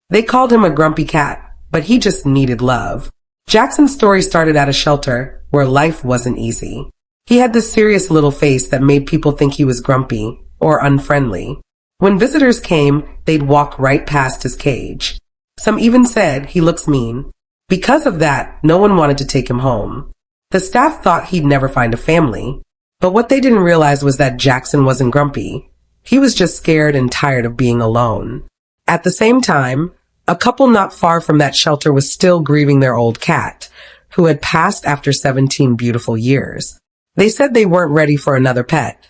They called him a grumpy cat, but he just needed love. Jackson's story started at a shelter where life wasn't easy. He had this serious little face that made people think he was grumpy or unfriendly. When visitors came, they'd walk right past his cage. Some even said he looks mean. Because of that, no one wanted to take him home. The staff thought he'd never find a family. But what they didn't realize was that Jackson wasn't grumpy. He was just scared and tired of being alone. At the same time, a couple not far from that shelter was still grieving their old cat, who had passed after 17 beautiful years. They said they weren't ready for another pet.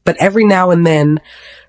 But every now and then,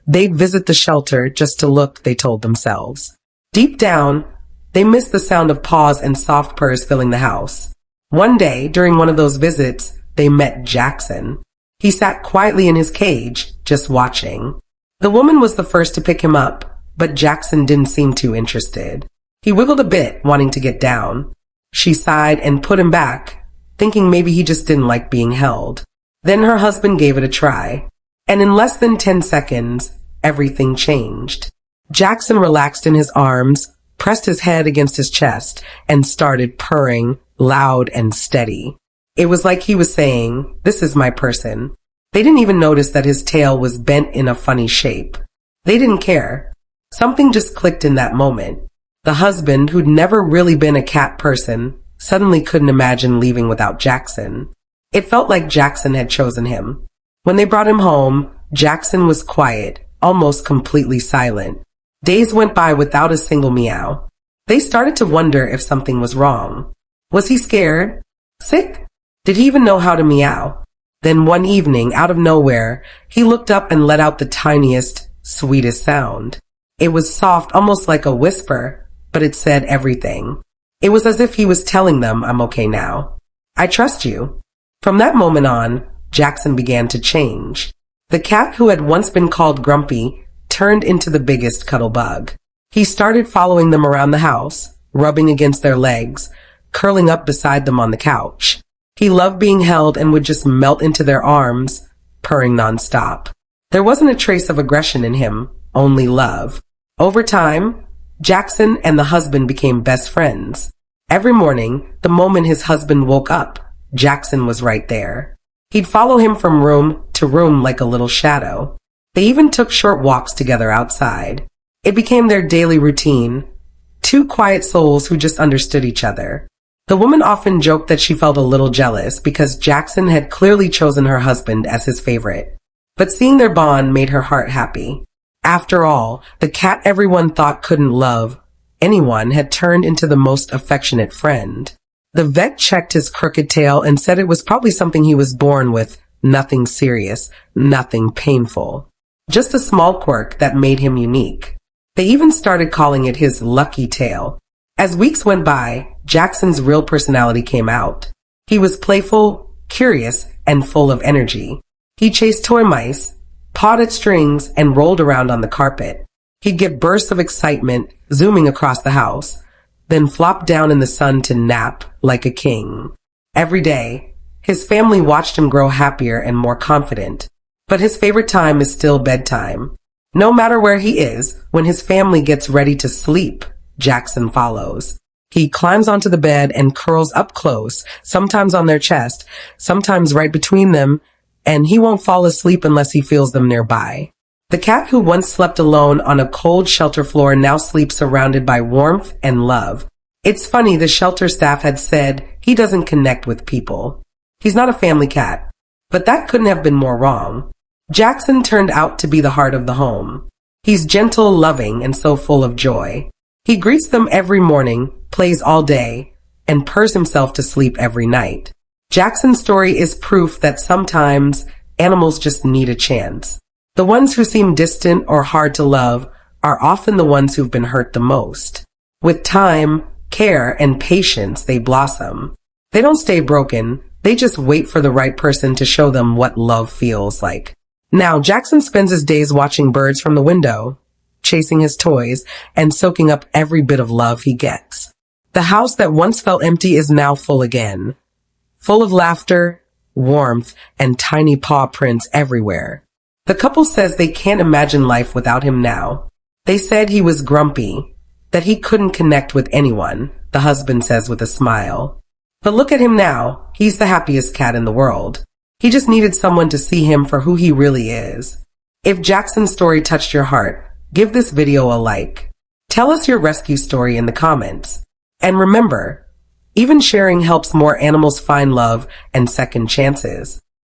they'd visit the shelter just to look, they told themselves. Deep down, they missed the sound of paws and soft purrs filling the house. One day, during one of those visits, they met Jackson. He sat quietly in his cage, just watching. The woman was the first to pick him up, but Jackson didn't seem too interested. He wiggled a bit, wanting to get down. She sighed and put him back, thinking maybe he just didn't like being held. Then her husband gave it a try. And in less than 10 seconds, everything changed. Jackson relaxed in his arms, pressed his head against his chest, and started purring, loud and steady. It was like he was saying, "This is my person." They didn't even notice that his tail was bent in a funny shape. They didn't care. Something just clicked in that moment. The husband, who'd never really been a cat person, suddenly couldn't imagine leaving without Jackson. It felt like Jackson had chosen him. When they brought him home, Jackson was quiet, almost completely silent. Days went by without a single meow. They started to wonder if something was wrong. Was he scared? Sick? Did he even know how to meow? Then one evening, out of nowhere, he looked up and let out the tiniest, sweetest sound. It was soft, almost like a whisper, but it said everything. It was as if he was telling them, "I'm okay now. I trust you." From that moment on, Jackson began to change. The cat who had once been called grumpy turned into the biggest cuddle bug. He started following them around the house, rubbing against their legs, curling up beside them on the couch. He loved being held and would just melt into their arms, purring nonstop. There wasn't a trace of aggression in him, only love. Over time, Jackson and the husband became best friends. Every morning, the moment his husband woke up, Jackson was right there. He'd follow him from room to room like a little shadow. They even took short walks together outside. It became their daily routine, two quiet souls who just understood each other. The woman often joked that she felt a little jealous because Jackson had clearly chosen her husband as his favorite. But seeing their bond made her heart happy. After all, the cat everyone thought couldn't love anyone had turned into the most affectionate friend. The vet checked his crooked tail and said it was probably something he was born with, nothing serious, nothing painful. Just a small quirk that made him unique. They even started calling it his lucky tail. As weeks went by, Jackson's real personality came out. He was playful, curious, and full of energy. He chased toy mice, pawed at strings, and rolled around on the carpet. He'd get bursts of excitement, zooming across the house, then flop down in the sun to nap like a king. Every day, his family watched him grow happier and more confident. But his favorite time is still bedtime. No matter where he is, when his family gets ready to sleep, Jackson follows. He climbs onto the bed and curls up close, sometimes on their chest, sometimes right between them, and he won't fall asleep unless he feels them nearby. The cat who once slept alone on a cold shelter floor now sleeps surrounded by warmth and love. It's funny, the shelter staff had said he doesn't connect with people. He's not a family cat, but that couldn't have been more wrong. Jackson turned out to be the heart of the home. He's gentle, loving, and so full of joy. He greets them every morning, plays all day, and purrs himself to sleep every night. Jackson's story is proof that sometimes animals just need a chance. The ones who seem distant or hard to love are often the ones who've been hurt the most. With time, care, and patience, they blossom. They don't stay broken. They just wait for the right person to show them what love feels like. Now, Jackson spends his days watching birds from the window, chasing his toys, and soaking up every bit of love he gets. The house that once felt empty is now full again. Full of laughter, warmth, and tiny paw prints everywhere. The couple says they can't imagine life without him now. They said he was grumpy, that he couldn't connect with anyone, the husband says with a smile. But look at him now. He's the happiest cat in the world. He just needed someone to see him for who he really is. If Jackson's story touched your heart, give this video a like. Tell us your rescue story in the comments. And remember, even sharing helps more animals find love and second chances.